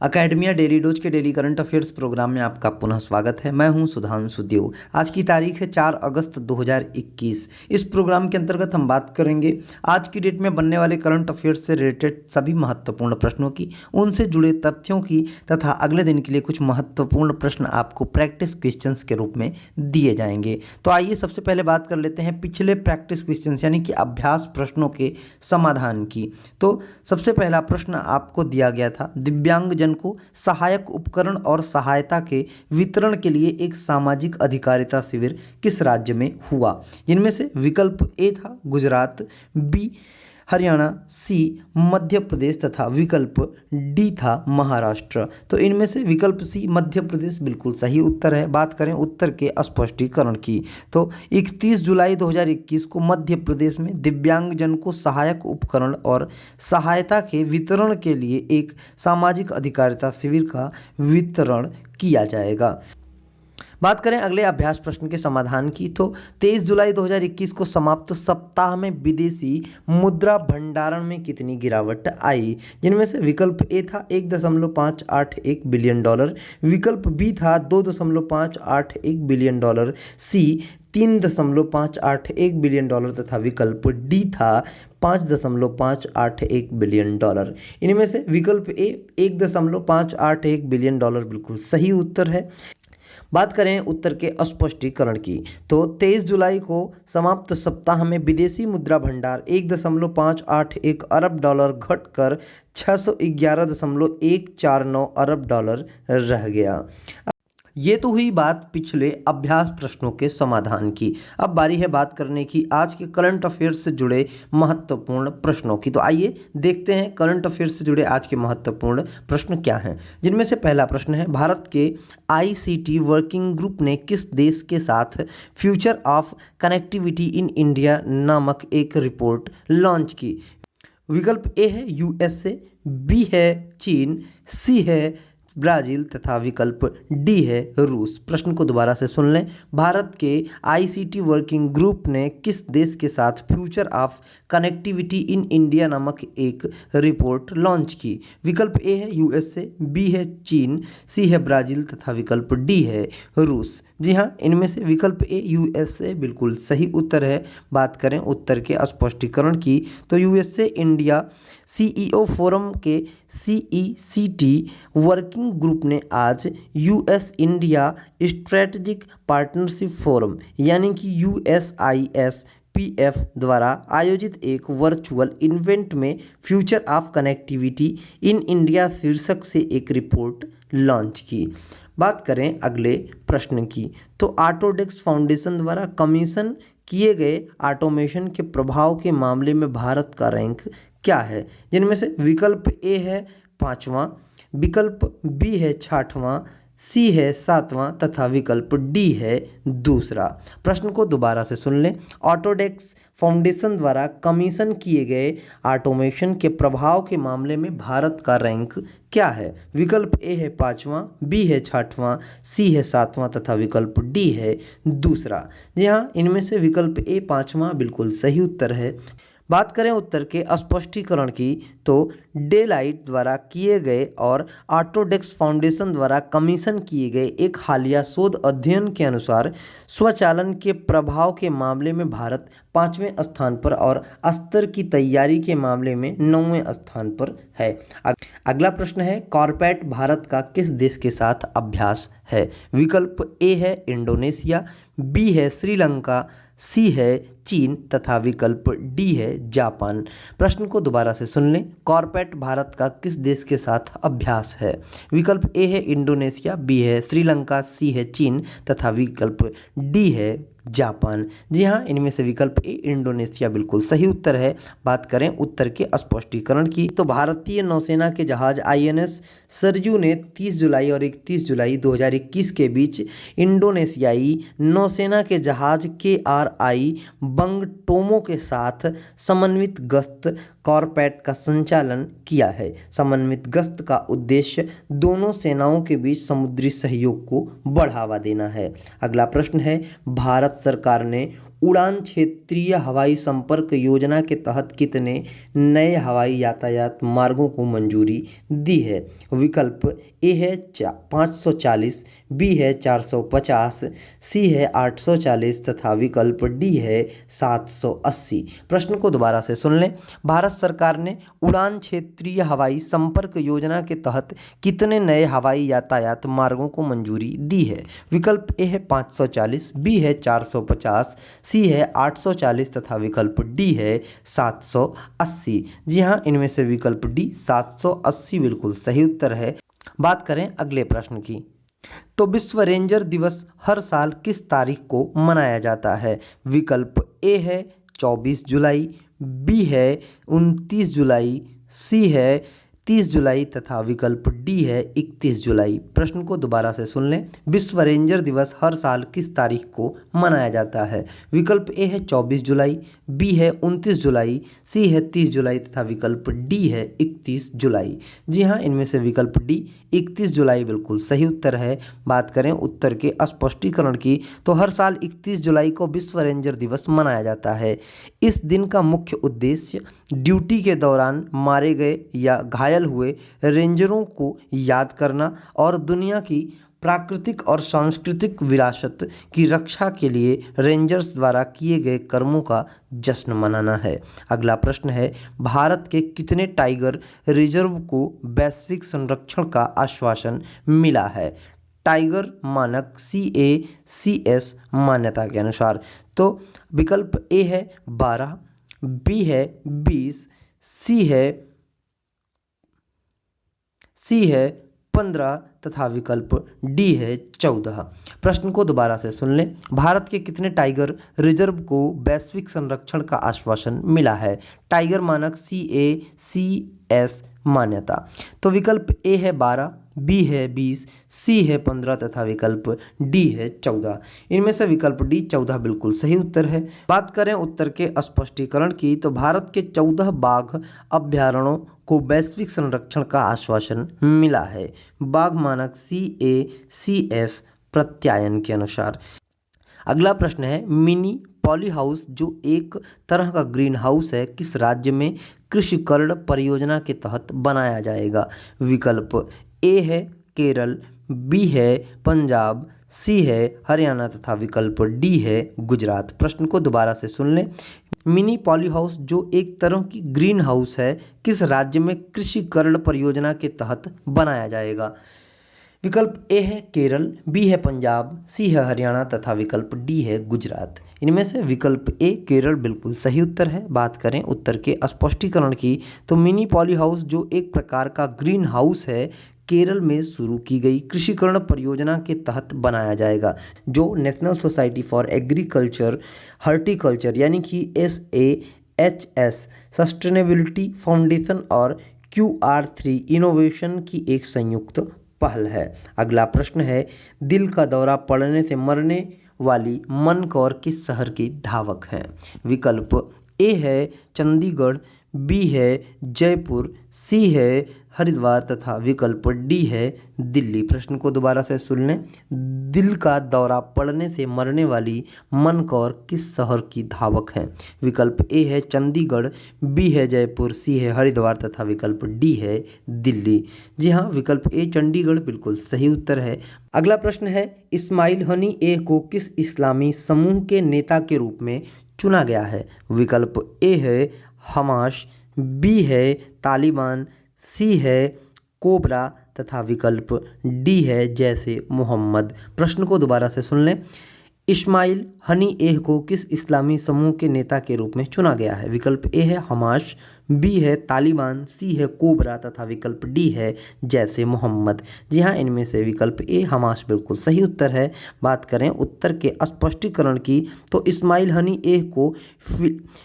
Academia daily dose के daily current affairs programme में आपका पुनः स्वागत है। मैं हूं सुधांशु देव। आज की तारीख है 4 अगस्त 2021। इस प्रोग्राम के अंतर्गत हम बात करेंगे आज की डेट में बनने वाले करंट अफेयर्स से रिलेटेड सभी महत्वपूर्ण प्रश्नों की, उनसे जुड़े तथ्यों की तथा अगले दिन के लिए कुछ महत्वपूर्ण प्रश्न आपको प्रैक्टिस क्वेश्चंस के रूप में दिए जाएंगे। तो आइए सबसे पहले बात कर लेते हैं पिछले प्रैक्टिस क्वेश्चंस यानी कि अभ्यास प्रश्नों के समाधान की। तो सबसे पहला प्रश्न आपको दिया गया था, दिव्यांगजन को सहायक उपकरण और सहायता के वितरण के लिए एक सामाजिक अधिकारिता शिविर किस राज्य में हुआ। इनमें से विकल्प ए था गुजरात, बी हरियाणा, सी मध्य प्रदेश तथा विकल्प डी था महाराष्ट्र। तो इनमें से विकल्प सी मध्य प्रदेश बिल्कुल सही उत्तर है। बात करें उत्तर के स्पष्टीकरण की, तो 31 जुलाई 2021 को मध्य प्रदेश में दिव्यांगजन को सहायक उपकरण और सहायता के वितरण के लिए एक सामाजिक अधिकारिता शिविर का वितरण किया जाएगा। बात करें अगले अभ्यास प्रश्न के समाधान की, तो 23 जुलाई 2021 को समाप्त सप्ताह में विदेशी मुद्रा भंडारण में कितनी गिरावट आई। जिनमें से विकल्प ए था 1.581 बिलियन डॉलर, विकल्प बी था 2.581 बिलियन डॉलर, सी 3.581 बिलियन डॉलर तथा विकल्प डी था 5.581 बिलियन डॉलर। इनमें से विकल्प ए 1.581 बिलियन डॉलर बिल्कुल सही उत्तर है। बात करें उत्तर के स्पष्टीकरण की, तो 23 जुलाई को समाप्त सप्ताह में विदेशी मुद्रा भंडार 1.581 अरब डॉलर घटकर 611.149 अरब डॉलर रह गया। ये तो हुई बात पिछले अभ्यास प्रश्नों के समाधान की। अब बारी है बात करने की आज के करंट अफेयर्स से जुड़े महत्वपूर्ण प्रश्नों की। तो आइए देखते हैं करंट अफेयर्स से जुड़े आज के महत्वपूर्ण प्रश्न क्या हैं। जिनमें से पहला प्रश्न है, भारत के आईसीटी वर्किंग ग्रुप ने किस देश के साथ future of connectivity in India नामक एक रिपोर्ट लॉन्च की। विकल्प ए है यूएसए, बी है चीन, सी है ब्राज़ील तथा विकल्प डी है रूस। प्रश्न को दोबारा से सुन लें। भारत के आईसीटी वर्किंग ग्रुप ने किस देश के साथ future of connectivity in India नामक एक रिपोर्ट लॉन्च की। विकल्प ए है यूएसए, बी है चीन, सी है ब्राज़ील तथा विकल्प डी है रूस। जी हाँ, इनमें से विकल्प ए यूएसए बिल्कुल सही उत्तर है। बात करें उत्तर के स्पष्टीकरण की, तो यूएसए इंडिया सीईओ फोरम के सीईसीटी वर्किंग ग्रुप ने आज US India strategic partnership forum यानी कि यूएसआईएसपीएफ द्वारा आयोजित एक वर्चुअल इवेंट में future of connectivity in India शीर्षक से एक रिपोर्ट लॉन्च की। बात करें अगले प्रश्न की, तो ऑटोडेस्क फाउंडेशन द्वारा कमीशन किए गए ऑटोमेशन के प्रभाव के मामले में भारत का रैंक क्या है। जिनमें से विकल्प ए है 5वां, विकल्प बी है 6वां, सी है 7वां तथा विकल्प डी है दूसरा। प्रश्न को दोबारा से सुन लें। ऑटोडेस्क फाउंडेशन द्वारा कमीशन किए गए ऑटोमेशन के प्रभाव के मामले में भारत का रैंक क्या है। विकल्प ए है 5वां, बी है 6वां, सी है 7वां तथा विकल्प डी है दूसरा। जी हाँ, इनमें से विकल्प ए 5वां बिल्कुल सही उत्तर है। बात करें उत्तर के स्पष्टीकरण की, तो डेलाइट द्वारा किए गए और ऑटोडेस्क फाउंडेशन द्वारा कमीशन किए गए एक हालिया शोध अध्ययन के अनुसार स्वचालन के प्रभाव के मामले में भारत 5वें स्थान पर और स्तर की तैयारी के मामले में 9वें स्थान पर है। अगला प्रश्न है, कॉर्पेट भारत का किस देश के साथ अभ्यास है। विकल्प ए है इंडोनेशिया, बी है श्रीलंका, सी है चीन तथा विकल्प डी है जापान। प्रश्न को दोबारा से सुन लें। कॉर्पेट भारत का किस देश के साथ अभ्यास है। विकल्प ए है इंडोनेशिया, बी है श्रीलंका, सी है चीन तथा विकल्प डी है जापान। जी हाँ, इनमें से विकल्प ए इंडोनेशिया बिल्कुल सही उत्तर है। बात करें उत्तर के स्पष्टीकरण की, तो भारतीय नौसेना के जहाज आईएनएस सरजू ने 30 जुलाई और 31 जुलाई 2021 के बीच इंडोनेशियाई नौसेना के जहाज KRI बंगटोमो के साथ समन्वित गश्त कॉर्पेट का संचालन किया है। समन्वित गश्त का उद्देश्य दोनों सेनाओं के बीच समुद्री सहयोग को बढ़ावा देना है। अगला प्रश्न है, भारत सरकार ने उड़ान क्षेत्रीय हवाई संपर्क योजना के तहत कितने नए हवाई यातायात मार्गों को मंजूरी दी है? विकल्प ए है 540, बी है 450, सी है 840 तथा विकल्प डी है 780। प्रश्न को दोबारा से सुन लें। भारत सरकार ने उड़ान क्षेत्रीय हवाई संपर्क योजना के तहत कितने नए हवाई यातायात मार्गों को मंजूरी दी है? विकल्प ए है 540, बी है 450, सी है 840 तथा विकल्प डी है 780। जी हाँ, इनमें से विकल्प डी 780 बिल्कुल सही उत्तर है। बात करें अगले प्रश्न की, तो विश्व रेंजर दिवस हर साल किस तारीख को मनाया जाता है? विकल्प ए है 24 जुलाई, बी है 29 जुलाई, सी है 30 जुलाई तथा विकल्प डी है 31 जुलाई। प्रश्न को दोबारा से सुन लें। विश्व रेंजर दिवस हर साल किस तारीख को मनाया जाता है? विकल्प ए है 24 जुलाई, बी है 29 जुलाई, सी है 30 जुलाई तथा विकल्प डी है 31 जुलाई। जी हाँ, इनमें से विकल्प डी 31 जुलाई बिल्कुल सही उत्तर है। बात करें उत्तर के स्पष्टीकरण की, तो हर साल 31 जुलाई को विश्व रेंजर दिवस मनाया जाता है। इस दिन का मुख्य उद्देश्य ड्यूटी के दौरान मारे गए या घायल हुए रेंजरों को याद करना और दुनिया की प्राकृतिक और सांस्कृतिक विरासत की रक्षा के लिए रेंजर्स द्वारा किए गए कर्मों का जश्न मनाना है। अगला प्रश्न है, भारत के कितने टाइगर रिजर्व को वैश्विक संरक्षण का आश्वासन मिला है? टाइगर मानक CACS मान्यता के अनुसार। तो विकल्प ए है 12, बी है 20, सी है 15 तथा विकल्प डी है 14। प्रश्न को दोबारा से सुन लें। भारत के कितने टाइगर रिजर्व को वैश्विक संरक्षण का आश्वासन मिला है? टाइगर मानक CACS मान्यता। तो विकल्प ए है 12, बी है 20, सी है 15 तथा विकल्प डी है 14। इनमें से विकल्प डी 14 बिल्कुल सही उत्तर है। बात करें उत्तर के स्पष्टीकरण की, तो भारत के 14 बाघ अभ्यारण्यों को वैश्विक संरक्षण का आश्वासन मिला है बाघ मानक CACS प्रत्यायन के अनुसार। अगला प्रश्न है, मिनी पॉली हाउस जो एक तरह का ग्रीन हाउस है किस राज्य में कृषि कर्ण परियोजना के तहत बनाया जाएगा? विकल्प ए है केरल, बी है पंजाब, सी है हरियाणा तथा विकल्प डी है गुजरात। प्रश्न को दोबारा से सुन लें। मिनी पॉली हाउस जो एक तरह की ग्रीन हाउस है किस राज्य में कृषि कर्ण परियोजना के तहत बनाया जाएगा? विकल्प ए है केरल, बी है पंजाब, सी है हरियाणा तथा विकल्प डी है गुजरात। इनमें से विकल्प ए केरल बिल्कुल सही उत्तर है। बात करें उत्तर के स्पष्टीकरण की, तो मिनी पॉली हाउस जो एक प्रकार का ग्रीन हाउस है केरल में शुरू की गई कृषिकर्ण परियोजना के तहत बनाया जाएगा, जो national society for agriculture horticulture यानी कि SAHS सस्टेनेबिलिटी फाउंडेशन और QR3 इनोवेशन की एक संयुक्त पहल है। अगला प्रश्न है, दिल का दौरा पड़ने से मरने वाली मन कौर किस शहर की धावक हैं? विकल्प ए है चंडीगढ़, बी है जयपुर, सी है हरिद्वार तथा विकल्प डी है दिल्ली। प्रश्न को दोबारा से सुन लें। दिल का दौरा पड़ने से मरने वाली मन कौर किस शहर की धावक हैं? विकल्प ए है चंडीगढ़, बी है जयपुर, सी है हरिद्वार तथा विकल्प डी है दिल्ली। जी हाँ, विकल्प ए चंडीगढ़ बिल्कुल सही उत्तर है। अगला प्रश्न है, इस्माइल हनी को किस इस्लामी समूह के नेता के रूप में चुना गया है? विकल्प ए है हमास, बी है तालिबान, सी है कोबरा तथा विकल्प डी है जैसे मोहम्मद। प्रश्न को दोबारा से सुन लें। इस्माइल हनी को किस इस्लामी समूह के नेता के रूप में चुना गया है? विकल्प ए है हमास, बी है तालिबान, सी है कोबरा तथा विकल्प डी है जैसे मोहम्मद। जी हाँ, इनमें से विकल्प ए हमास बिल्कुल सही उत्तर है। बात करें उत्तर के स्पष्टीकरण की, तो इस्माइल हनी को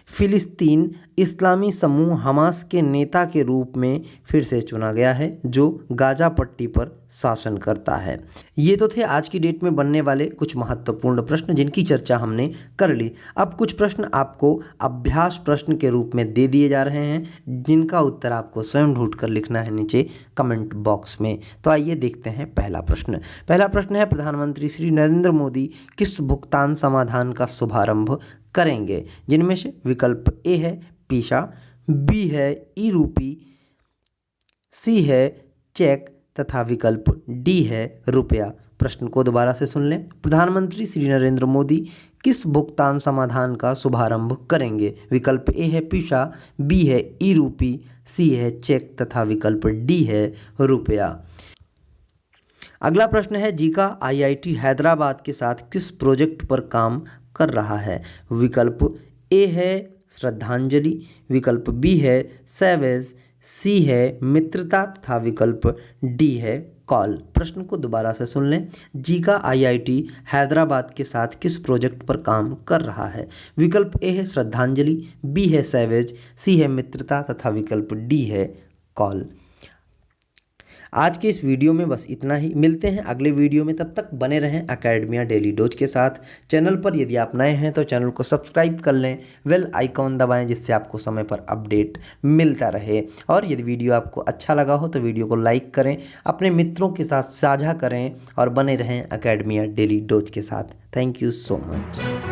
फिलिस्तीन इस्लामी समूह हमास के नेता के रूप में फिर से चुना गया है, जो गाजा पट्टी पर शासन करता है। ये तो थे आज की डेट में बनने वाले कुछ महत्वपूर्ण प्रश्न जिनकी चर्चा हमने कर ली। अब कुछ प्रश्न आपको अभ्यास प्रश्न के रूप में दे दिए जा रहे हैं, जिनका उत्तर आपको स्वयं ढूंढ कर लिखना है नीचे कमेंट बॉक्स में। तो आइए देखते हैं पहला प्रश्न। पहला प्रश्न है, प्रधानमंत्री श्री नरेंद्र मोदी किस भुगतान समाधान का शुभारंभ करेंगे, जिनमें से विकल्प ए है पीसा, बी है ई रूपी, सी है चेक तथा विकल्प डी है रुपया। प्रश्न को दोबारा से सुन लें। प्रधानमंत्री श्री नरेंद्र मोदी किस भुगतान समाधान का शुभारंभ करेंगे? विकल्प ए है पीसा, बी है ई रूपी, सी है चेक तथा विकल्प डी है रुपया। अगला प्रश्न है जीका आईआईटी हैदराबाद के साथ किस प्रोजेक्ट पर काम कर रहा है? विकल्प ए है श्रद्धांजलि, विकल्प बी है सैवेज, सी है मित्रता तथा विकल्प डी है कॉल। प्रश्न को दोबारा से सुन लें। जीका आईआईटी हैदराबाद के साथ किस प्रोजेक्ट पर काम कर रहा है? विकल्प ए है श्रद्धांजलि, बी है सैवेज, सी है मित्रता तथा विकल्प डी है कॉल। आज के इस वीडियो में बस इतना ही। मिलते हैं अगले वीडियो में, तब तक बने रहें एकेडमिया डेली डोज के साथ। चैनल पर यदि आप नए हैं तो चैनल को सब्सक्राइब कर लें, बेल आइकॉन दबाएं जिससे आपको समय पर अपडेट मिलता रहे। और यदि वीडियो आपको अच्छा लगा हो तो वीडियो को लाइक करें, अपने मित्रों के साथ साझा करें और बने रहें एकेडमिया डेली डोज के साथ। Thank you so much.